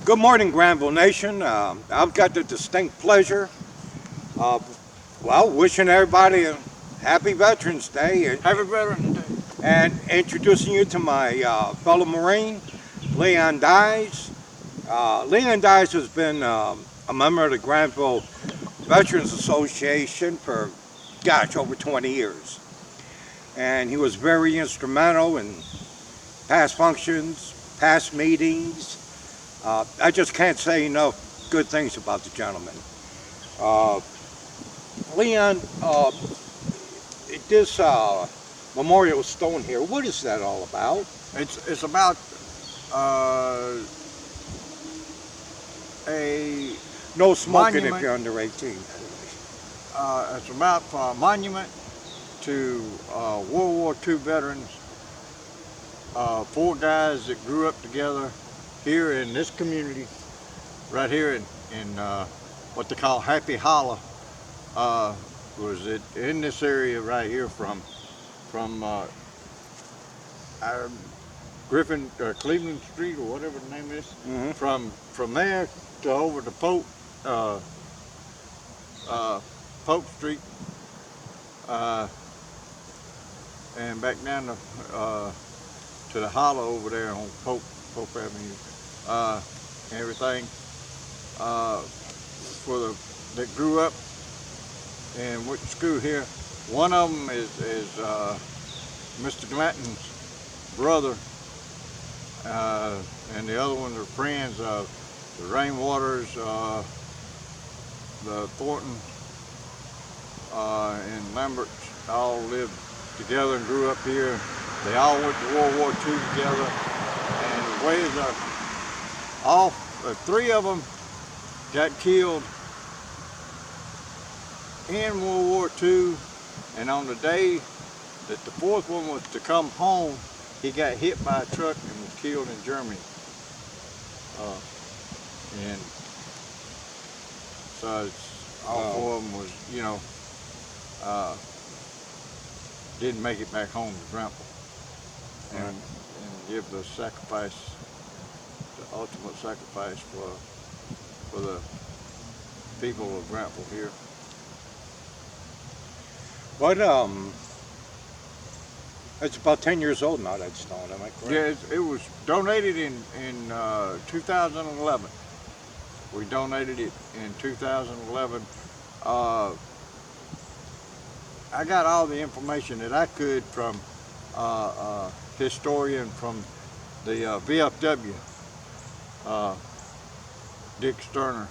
Good morning, Granville Nation. I've got the distinct pleasure of, wishing everybody a happy Veterans Day Happy Veterans Day. and introducing you to my fellow Marine, Leon Dyes. Leon Dyes has been a member of the Granville Veterans Association for, over 20 years. And he was very instrumental in past functions, past meetings. I just can't say enough good things about the gentleman. Uh, Leon, this memorial stone here, what is that all about? It's about a No smoking monument. if you're under 18. It's about a monument to World War II veterans. 4 guys that grew up together here in this community, right here in what they call Happy Hollow. Was it in this area right here from our Cleveland Street or whatever the name is. Mm-hmm. From there to over to Pope Street, and back down to the hollow over there on Pope Avenue. Everything for that grew up and went to school here. One of them is Mr. Glanton's brother, and the other ones are friends of the Rainwaters, the Thornton, and Lamberts. All lived together and grew up here. They all went to World War II together, and the ways all 3 of them got killed in World War II, and on the day that the 4th one was to come home, he got hit by a truck and was killed in Germany. And so all 4 of them was, didn't make it back home to Granville and give the sacrifice, the ultimate sacrifice for the people of Granville here. But it's about 10 years old now, that stone, am I correct? Yeah, it was donated in 2011. We donated it in 2011. I got all the information that I could from a historian from the VFW, Dick Sterner.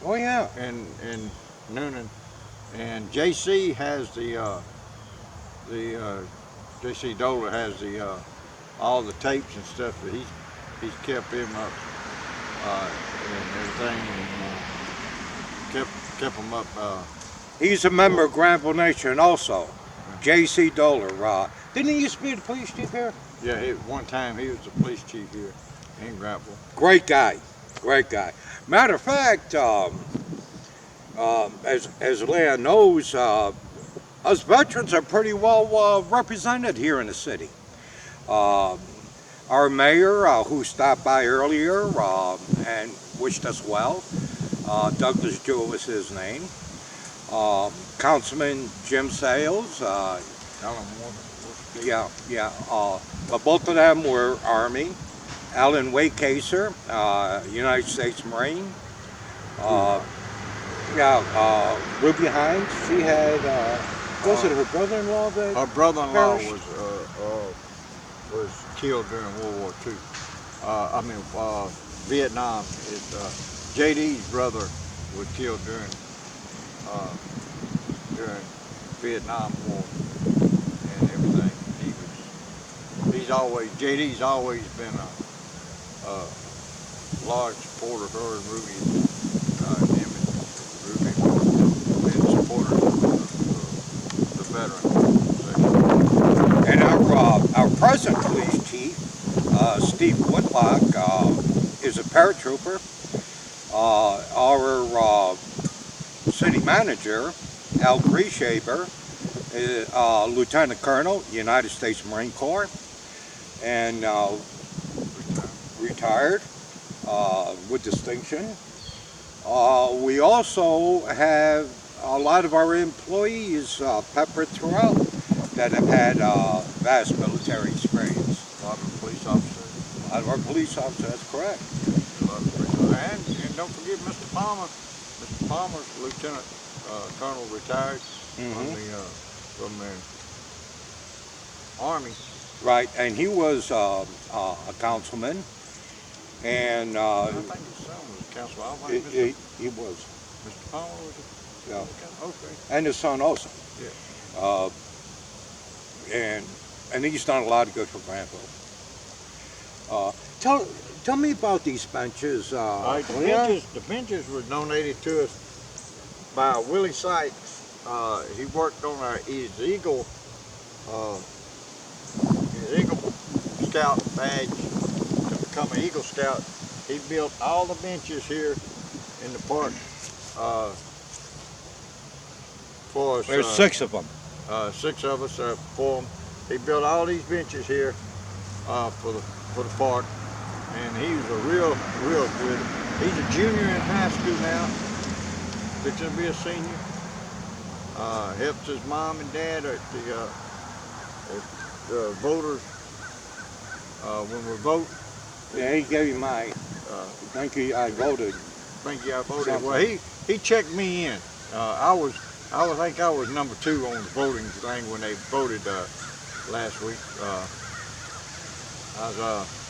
Oh, yeah. In Noonan, and JC has JC Doler has all the tapes and stuff that he's kept him up and everything, and kept him up. He's a member of Granville Nation also. J.C. Doler. Didn't he used to be the police chief here? Yeah, one time he was the police chief here in Granville. Great guy. Matter of fact, as Leon knows, us veterans are pretty well represented here in the city. Our mayor, who stopped by earlier and wished us well, Douglas Jewell was his name. Councilman Jim Sales. But both of them were Army. Alan Waycaser, United States Marine. Ruby Hines. She had, was it her brother-in-law that? Her brother-in-law perished? was killed during World War II. Vietnam. JD's brother was killed during Vietnam War and everything. JD's always been a large supporter of her and Ruby. Him and Ruby been supporters of the veteran section. And our present police chief, Steve Whitlock, is a paratrooper. Our city manager, Al Grieshaber, Lieutenant Colonel, United States Marine Corps. and retired with distinction. We also have a lot of our employees peppered throughout that have had vast military experience. A lot of police officers. A lot of our police officers, that's correct. A lot of police. And don't forget Mr. Palmer. Mr. Palmer's Lieutenant Colonel retired from the Army. Right, and he was a councilman, and I think his son was a councilman. I don't think he was, Mr. Palmer was a yeah, okay. and his son also. Yeah. Uh, and he's done a lot of good for Granville. Tell me about these benches. The benches were donated to us by Willie Sykes. He worked on his Eagle Scout badge to become an Eagle Scout. He built all the benches here in the park for us. There's 6 of them. 6 of us for him. He built all these benches here for the park, and he was a real good. He's a junior in high school now, fixing to be a senior. Helps his mom and dad at the voters when we vote. Yeah, he gave you my. Thank you. I voted. Thank you. I voted. Something. Well, he checked me in. I think I was number 2 on the voting thing when they voted last week.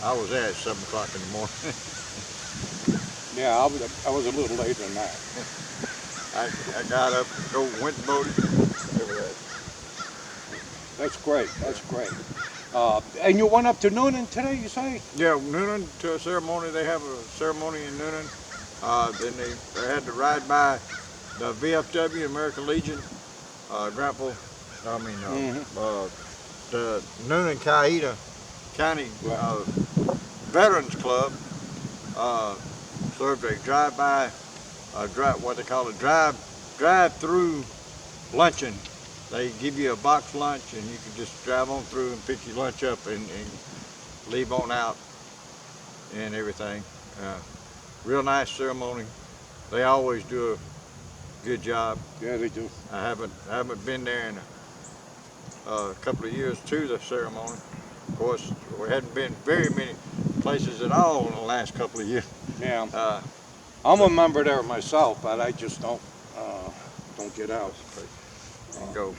I was there at 7 o'clock in the morning. Yeah, I was a little later than that. I got up, went and voted. That's great. That's great. And you went up to Noonan today, you say? Yeah, Noonan to a ceremony. They have a ceremony in Noonan. Then they had to ride by the VFW, American Legion, Granville. The Noonan Cayeta County Veterans Club served a drive-by, what they call a drive-through luncheon. They give you a box lunch, and you can just drive on through and pick your lunch up and leave on out and everything. Real nice ceremony. They always do a good job. Yeah, they do. I haven't been there in a couple of years to the ceremony. Of course, we hadn't been very many places at all in the last couple of years. Yeah. I'm a member there myself, but I just don't get out. And go.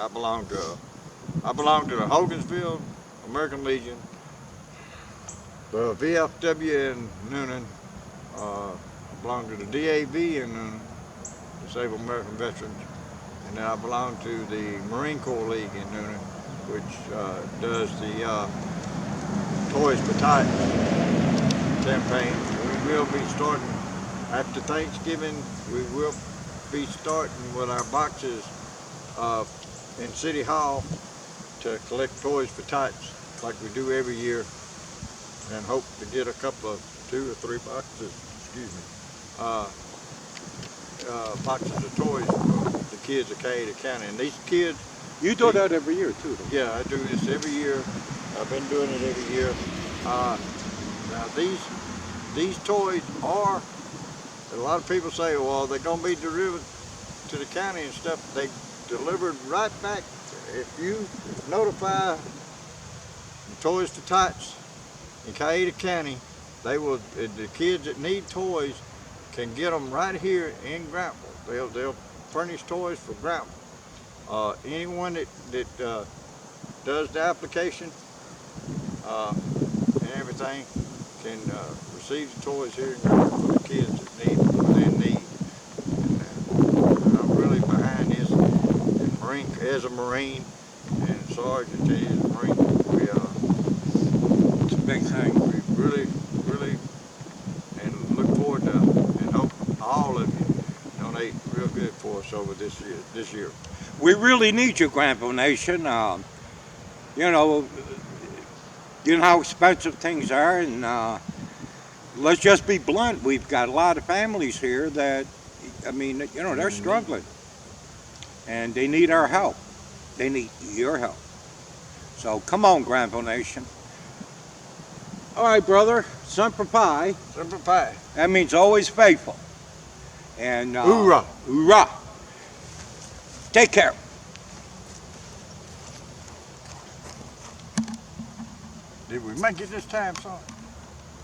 I belong to the Hogansville American Legion, the VFW in Noonan. I belong to the DAV in Noonan, Disabled American Veterans, and then I belong to the Marine Corps League in Noonan, which does the Toys for Tots campaign. We will be starting after Thanksgiving. We will be starting with our boxes in City Hall to collect Toys for Tots like we do every year, and hope to get a couple of 2 or 3 boxes, boxes of toys for the kids of Cayeta County. And these kids, You do that every year too, don't you? yeah, I do this every year. I've been doing it every year. Now these toys are, a lot of people say, well, they're gonna be delivered to the county and stuff. They delivered right back. If you notify the Toys for Tots in Cayeta County, they will. The kids that need toys can get them right here in Grantville. They'll furnish toys for Grantville. Anyone that does the application and everything can receive the toys here in Grantville for the kids that need what they need. And I'm really behind this. And Marine, as a Marine and Sergeant as a Marine, It's a big thing. we really and look forward to and hope all of you donate real good for us over this year. We really need you, Granville Nation. You know how expensive things are, and let's just be blunt. We've got a lot of families here that, they're struggling, and they need our help. They need your help. So come on, Granville Nation. All right, brother. Semper Fi. Semper Fi. That means always faithful. And Hoorah. Hoorah. Take care. Did we make it this time, son?